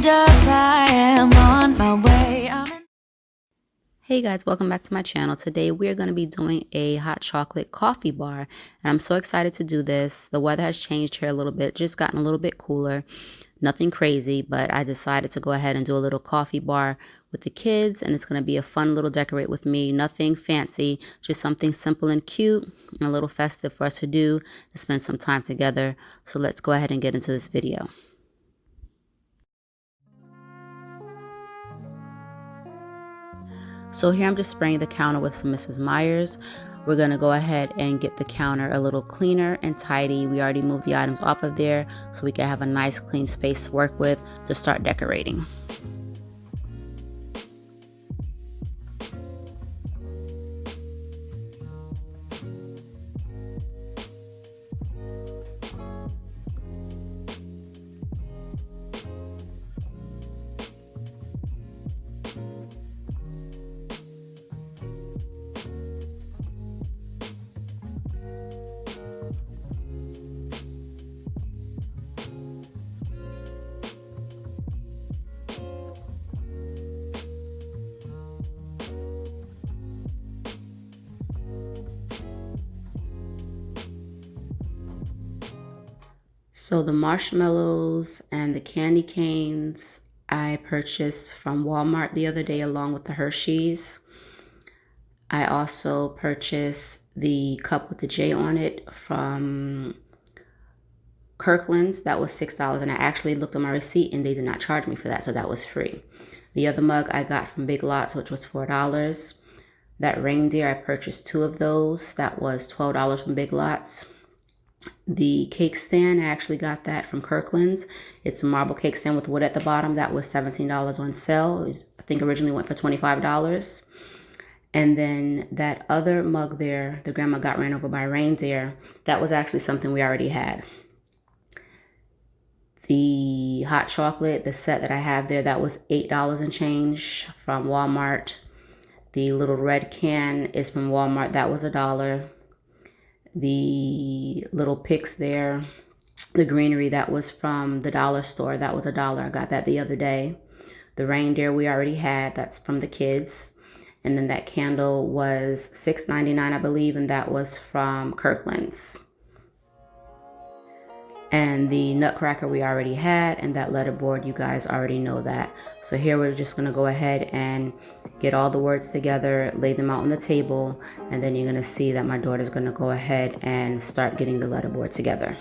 hold up, I am on my way. Hey guys, welcome back to my channel. Today we are going to be doing a hot chocolate coffee bar, and I'm so excited to do this. The weather has changed here a little bit, just gotten a little bit cooler. Nothing crazy, but I decided to go ahead and do a little coffee bar with the kids, and it's going to be a fun little decorate with me. Nothing fancy, just something simple and cute and a little festive for us to do, to spend some time together. So let's go ahead and get into this video. So here I'm just spraying the counter with some Mrs. Meyer's. We're going to go ahead and get the counter a little cleaner and tidy. We already moved the items off of there so we can have a nice clean space to work with to start decorating. So the marshmallows and the candy canes I purchased from Walmart the other day along with the Hershey's. I also purchased the cup with the J on it from Kirkland's. That was $6, and I actually looked on my receipt and they did not charge me for that, so that was free. The other mug I got from Big Lots, which was $4. That reindeer, I purchased 2 of those. That was $12 from Big Lots. The cake stand, I actually got that from Kirkland's. It's a marble cake stand with wood at the bottom. That was $17 on sale. I think originally went for $25. And then that other mug there, the grandma got ran over by a reindeer, that was actually something we already had. The hot chocolate, the set that I have there, that was $8 and change from Walmart. The little red can is from Walmart. That was $1. The little picks there, the greenery, that was from the dollar store. That was $1. I got that the other day. The reindeer we already had. That's from the kids. And then that candle was $6.99, I believe, and that was from Kirkland's. And the nutcracker we already had, and that letterboard, you guys already know that. So here we're just going to go ahead and get all the words together, lay them out on the table, and then you're going to see that my daughter's going to go ahead and start getting the letterboard together.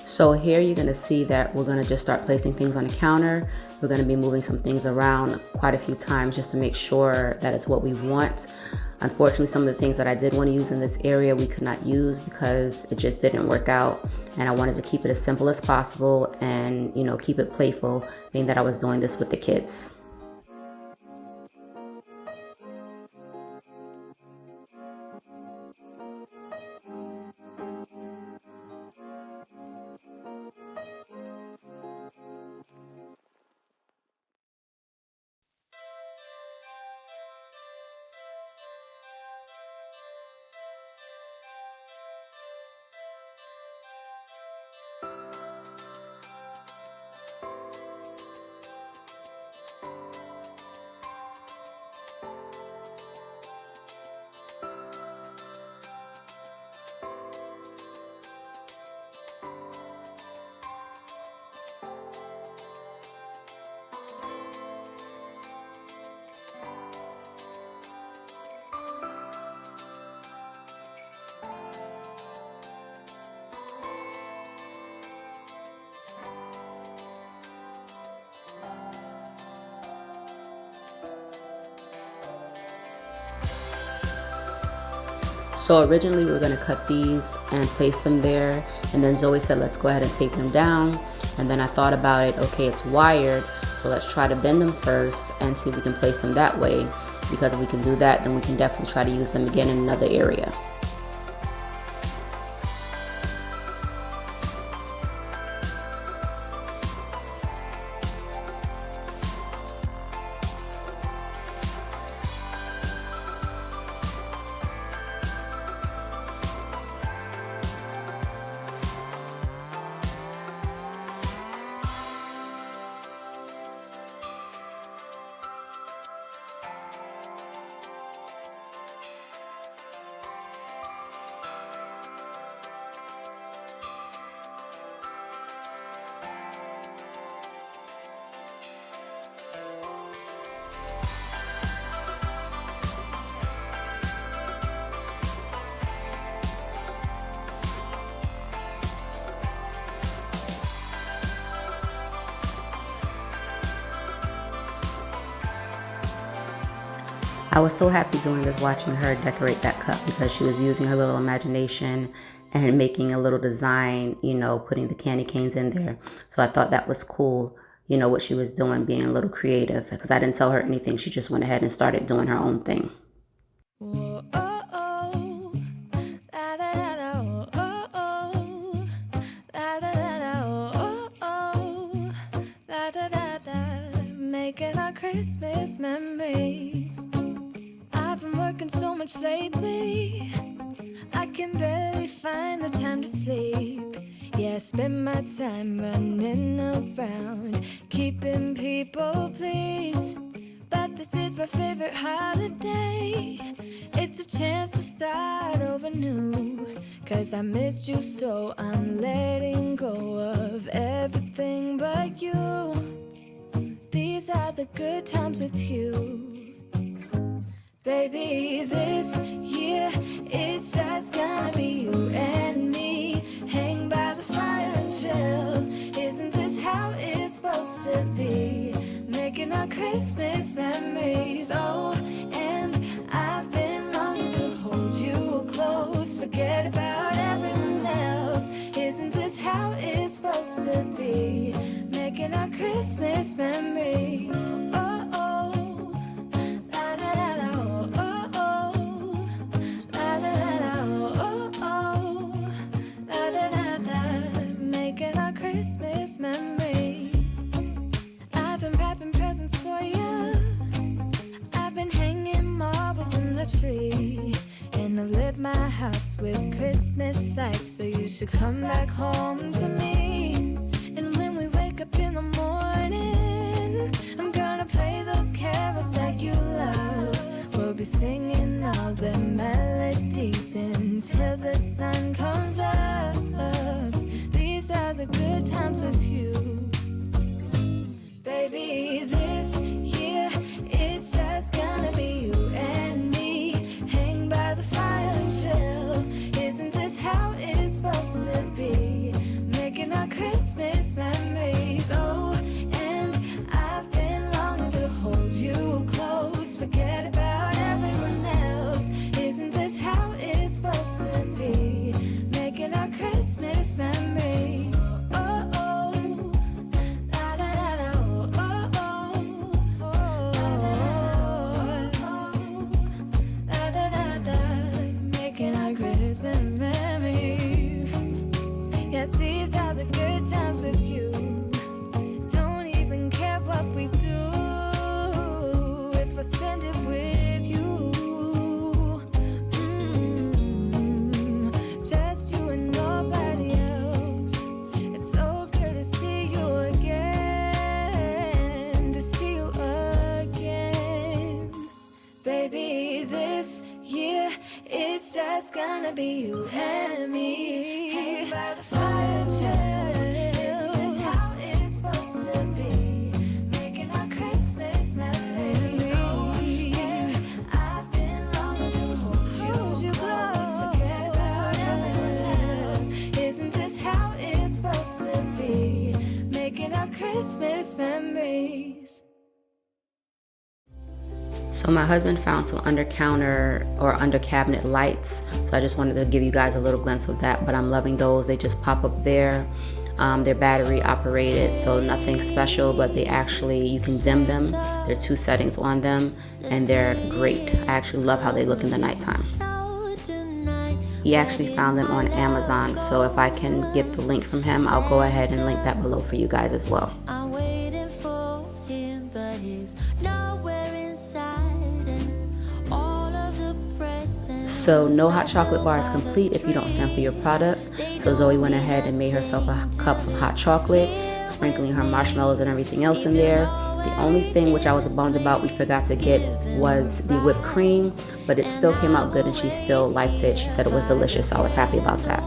So here you're going to see that we're going to just start placing things on the counter. We're going to be moving some things around quite a few times just to make sure that it's what we want. Unfortunately, some of the things that I did want to use in this area we could not use because it just didn't work out. And I wanted to keep it as simple as possible and, you know, keep it playful, being that I was doing this with the kids. So originally we were going to cut these and place them there, and then Zoe said let's go ahead and tape them down. And then I thought about it, okay, it's wired, so let's try to bend them first and see if we can place them that way, because if we can do that, then we can definitely try to use them again in another area. I was so happy doing this, watching her decorate that cup, because she was using her little imagination and making a little design, you know, putting the candy canes in there. So I thought that was cool, you know, what she was doing, being a little creative, because I didn't tell her anything. She just went ahead and started doing her own thing. Whoa, oh, oh. La, da, da, da, oh, oh, oh. La, da, da, da, oh, oh. La, da, da, da. Making our Christmas memories. I've been working so much lately, I can barely find the time to sleep. Yeah, I spend my time running around, keeping people pleased. But this is my favorite holiday. It's a chance to start over new, 'cause I missed you, so I'm letting go of everything but you. These are the good times with you. Baby, this year it's just gonna be you and me. Hang by the fire and chill. Isn't this how it's supposed to be? Making our Christmas memories. Oh, and I've been longing to hold you close. Forget about everyone else. Isn't this how it's supposed to be? Making our Christmas memories. Oh, oh. La, da, da, da, oh, oh, oh. La, da, da, da, oh, oh, oh. La, da, da, da. Making our Christmas memories. I've been wrapping presents for you. I've been hanging marbles in the tree. And I've lit my house with Christmas lights. So you should come back home to me. And when we wake up in the morning, I'm gonna play those carols that you love. We'll be singing all the melodies until the sun comes up. These are the good times with you. Baby, this year it's just gonna be you and me. Hang by the fire and chill. Isn't this how it's supposed to be? Making our Christmas memories. Oh, and I've been longing to hold you close. Forget about everyone else. Isn't this how it's supposed to be? Making our Christmas memories. Oh, oh. La, da, da, da, oh, oh, oh. La, da, da, da. Making our Christmas memories. Yes, these are the good times with you. Don't even care what we do if I spend it with you. Just you and nobody else. It's so good to see you again. To see you again. Baby, this year it's just gonna be you and me. Hang by the fire, chill. Isn't this how it's supposed to be? Making our Christmas memories. And I've been longing to hold you close. Forget about everyone else. Isn't this how it's supposed to be? Making our Christmas memories. So So my husband found some under counter or under cabinet lights. So I just wanted to give you guys a little glimpse of that, but I'm loving those. They just pop up there. They're battery operated, so nothing special, but they actually, you can dim them. There are 2 settings on them and they're great. I actually love how they look in the nighttime. He actually found them on Amazon, so if I can get the link from him, I'll go ahead and link that below for you guys as well. So no hot chocolate bar is complete if you don't sample your product. So Zoe went ahead and made herself a cup of hot chocolate, sprinkling her marshmallows and everything else in there. The only thing which I was bummed about we forgot to get was the whipped cream, but it still came out good and she still liked it. She said it was delicious, so I was happy about that.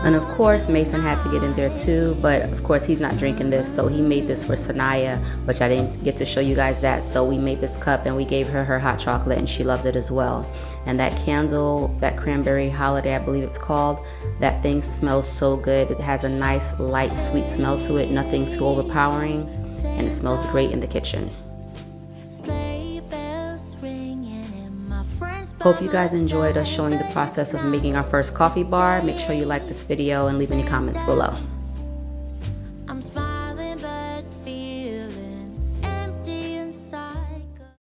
And of course, Mason had to get in there too, but of course he's not drinking this, so he made this for Sanaya, which I didn't get to show you guys that. So we made this cup and we gave her her hot chocolate and she loved it as well. And that candle, that cranberry holiday, I believe it's called, that thing smells so good. It has a nice, light, sweet smell to it, nothing too overpowering, and it smells great in the kitchen. Hope you guys enjoyed us showing the process of making our first coffee bar. Make sure you like this video and leave any comments below.